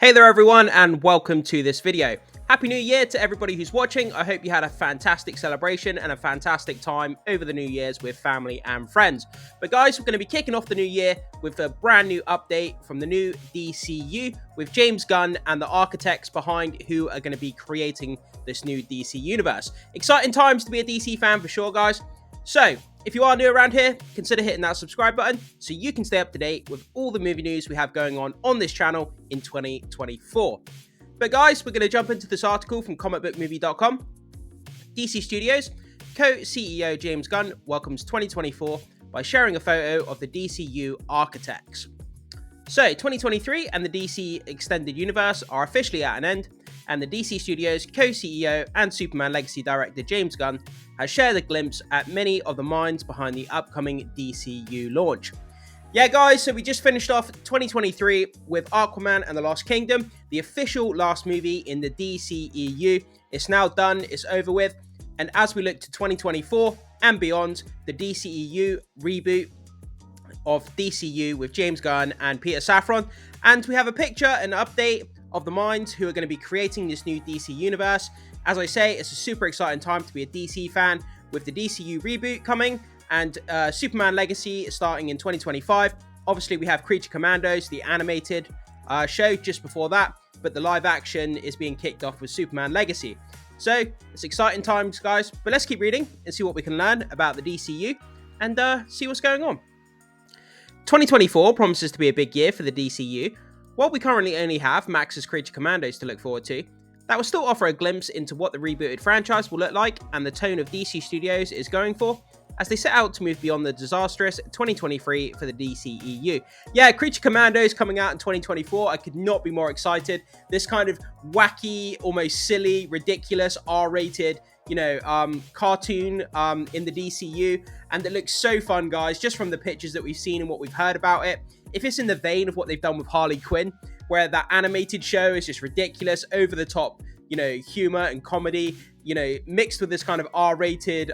Hey there everyone, and welcome to this video. Happy New Year to everybody who's watching. I hope you had a fantastic celebration and a fantastic time over the New Year's with family and friends. But guys, we're going to be kicking off the new year with a brand new update from the new DCU with James Gunn and the architects behind who are going to be creating this new DC universe. Exciting times to be a DC fan for sure, guys. So, if you are new around here, consider hitting that subscribe button so you can stay up to date with all the movie news we have going on this channel in 2024. But guys, we're going to jump into this article from comicbookmovie.com. DC Studios co-CEO James Gunn welcomes 2024 by sharing a photo of the DCU architects. So, 2023 and the DC Extended Universe are officially at an end, and the DC Studios co-CEO and Superman Legacy director James Gunn has shared a glimpse at many of the minds behind the upcoming DCU launch. Yeah guys, so we just finished off 2023 with Aquaman and the Lost Kingdom, the official last movie in the DCEU. It's now done, it's over with, and as we look to 2024 and beyond, the DCEU reboot of DCU with James Gunn and Peter Safran, and we have a picture, an update of the minds who are going to be creating this new DC universe. As I say, it's a super exciting time to be a DC fan with the DCU reboot coming and Superman Legacy starting in 2025. Obviously, we have Creature Commandos, the animated show just before that, but the live action is being kicked off with Superman Legacy. So it's exciting times, guys, but let's keep reading and see what we can learn about the DCU and see what's going on. 2024 promises to be a big year for the DCU. While we currently only have Max's Creature Commandos to look forward to, that will still offer a glimpse into what the rebooted franchise will look like and the tone of DC Studios is going for as they set out to move beyond the disastrous 2023 for the DCEU. Yeah, Creature Commandos coming out in 2024, I could not be more excited. This kind of wacky, almost silly, ridiculous, R-rated, cartoon in the DCU, and it looks so fun, guys, just from the pictures that we've seen and what we've heard about it. If it's in the vein of what they've done with Harley Quinn, where that animated show is just ridiculous, over the top, humor and comedy, mixed with this kind of R-rated,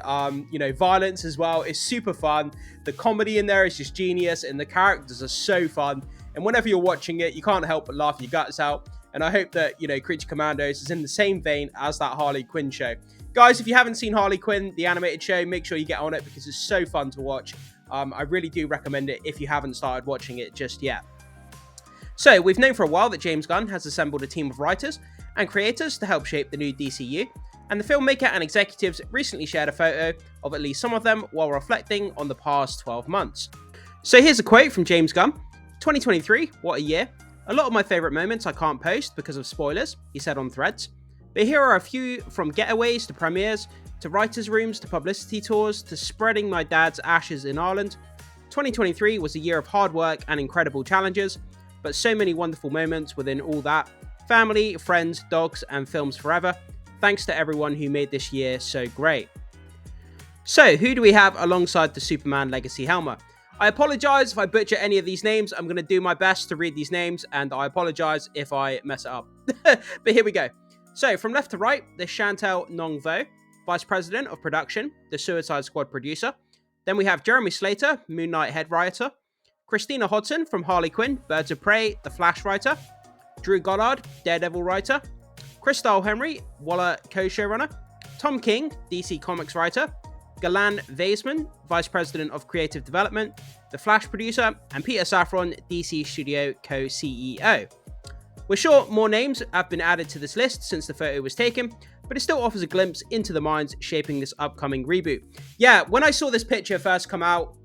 violence as well, is super fun. The comedy in there is just genius, and the characters are so fun. And whenever you're watching it, you can't help but laugh your guts out. And I hope that, Creature Commandos is in the same vein as that Harley Quinn show. Guys, if you haven't seen Harley Quinn, the animated show, make sure you get on it because it's so fun to watch. I really do recommend it if you haven't started watching it just yet. So, we've known for a while that James Gunn has assembled a team of writers and creators to help shape the new DCU, and the filmmaker and executives recently shared a photo of at least some of them while reflecting on the past 12 months. So here's a quote from James Gunn. 2023, what a year. A lot of my favourite moments I can't post because of spoilers, he said on Threads. But here are a few, from getaways to premieres, to writers' rooms, to publicity tours, to spreading my dad's ashes in Ireland. 2023 was a year of hard work and incredible challenges, but so many wonderful moments within all that. Family, friends, dogs, and films forever. Thanks to everyone who made this year so great. So, who do we have alongside the Superman Legacy helmet? I apologise if I butcher any of these names. I'm going to do my best to read these names, and I apologise if I mess it up. But here we go. So, from left to right, there's Chantel Nongvo, Vice President of Production, the Suicide Squad producer. Then we have Jeremy Slater, Moon Knight head writer. Christina Hodson from Harley Quinn, Birds of Prey, The Flash writer. Drew Goddard, Daredevil writer. Crystal Henry, Waller co-showrunner. Tom King, DC Comics writer. Galan Weisman, Vice President of Creative Development, The Flash producer. And Peter Safran, DC Studio co-CEO. We're sure more names have been added to this list since the photo was taken, but it still offers a glimpse into the minds shaping this upcoming reboot. Yeah, when I saw this picture first come out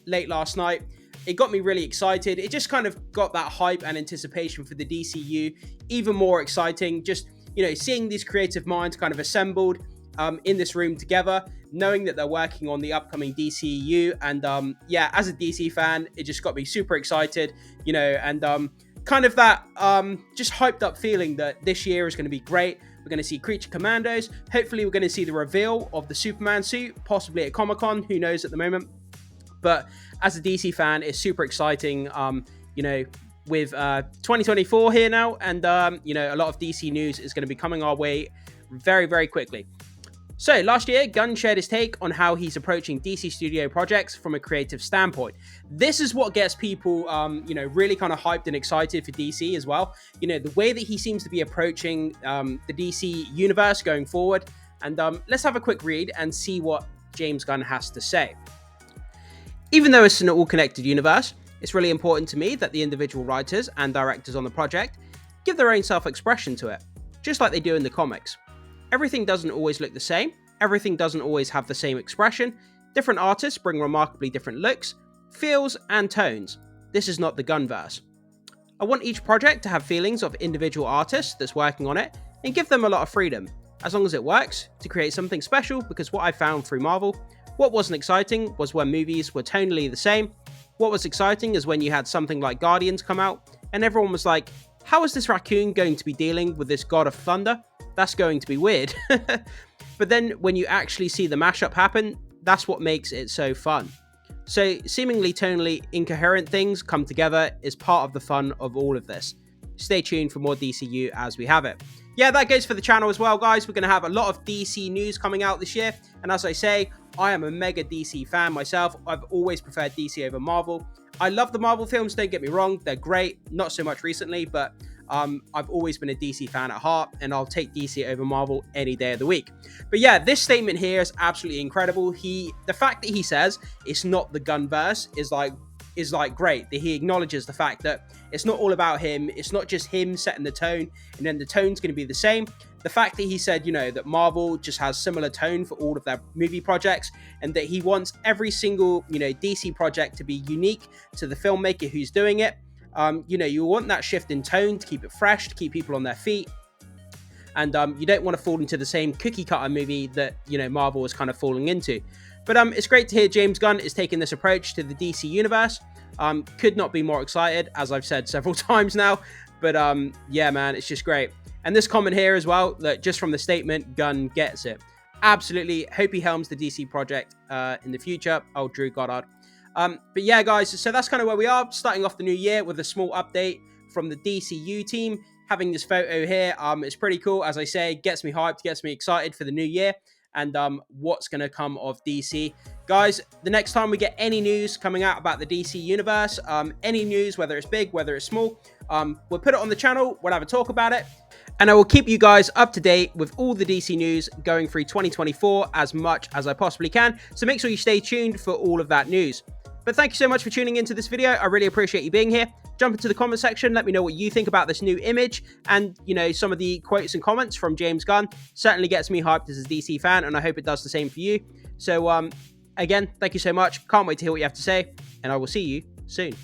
late last night, it got me really excited. It just kind of got that hype and anticipation for the DCU even more exciting. Just, seeing these creative minds kind of assembled in this room together, knowing that they're working on the upcoming DCU. And as a DC fan, it just got me super excited, and kind of that just hyped up feeling that this year is going to be great. We're going to see Creature Commandos. Hopefully, we're going to see the reveal of the Superman suit, possibly at Comic-Con. Who knows at the moment? But as a DC fan, it's super exciting, with 2024 here now. And, a lot of DC news is going to be coming our way very, very quickly. So last year, Gunn shared his take on how he's approaching DC Studio projects from a creative standpoint. This is what gets people, really kind of hyped and excited for DC as well. The way that he seems to be approaching the DC universe going forward. And let's have a quick read and see what James Gunn has to say. Even though it's an all-connected universe, it's really important to me that the individual writers and directors on the project give their own self-expression to it, just like they do in the comics. Everything doesn't always look the same, everything doesn't always have the same expression, different artists bring remarkably different looks, feels, and tones. This is not the Gunverse. I want each project to have feelings of individual artists that's working on it and give them a lot of freedom, as long as it works, to create something special, because what I found through Marvel, what wasn't exciting was when movies were tonally the same. What was exciting is when you had something like Guardians come out and everyone was like, how is this raccoon going to be dealing with this god of thunder? That's going to be weird. But then when you actually see the mashup happen, that's what makes it so fun. So seemingly tonally incoherent things come together is part of the fun of all of this. Stay tuned for more DCU as we have it. Yeah, that goes for the channel as well, guys. We're going to have a lot of DC news coming out this year. And as I say, I am a mega DC fan myself. I've always preferred DC over Marvel. I love the Marvel films, don't get me wrong. They're great. Not so much recently, but I've always been a DC fan at heart, and I'll take DC over Marvel any day of the week. But yeah, this statement here is absolutely incredible. The fact that he says it's not the Gunverse is like great. That he acknowledges the fact that it's not all about him. It's not just him setting the tone, and then the tone's going to be the same. The fact that he said, that Marvel just has similar tone for all of their movie projects, and that he wants every single, DC project to be unique to the filmmaker who's doing it. You want that shift in tone to keep it fresh, to keep people on their feet. And you don't want to fall into the same cookie cutter movie that, Marvel was kind of falling into. But it's great to hear James Gunn is taking this approach to the DC universe. Could not be more excited, as I've said several times now. But yeah, man, it's just great. And this comment here as well, that just from the statement, Gunn gets it. Absolutely. Hope he helms the DC project in the future. Oh, Drew Goddard. But yeah, guys, so that's kind of where we are, starting off the new year with a small update from the DCU team. Having this photo here, it's pretty cool. As I say, gets me hyped, gets me excited for the new year and what's going to come of DC. Guys, the next time we get any news coming out about the DC universe, any news, whether it's big, whether it's small, we'll put it on the channel, we'll have a talk about it. And I will keep you guys up to date with all the DC news going through 2024 as much as I possibly can. So make sure you stay tuned for all of that news. But thank you so much for tuning into this video. I really appreciate you being here. Jump into the comment section. Let me know what you think about this new image. And, some of the quotes and comments from James Gunn certainly gets me hyped as a DC fan. And I hope it does the same for you. So, again, thank you so much. Can't wait to hear what you have to say. And I will see you soon.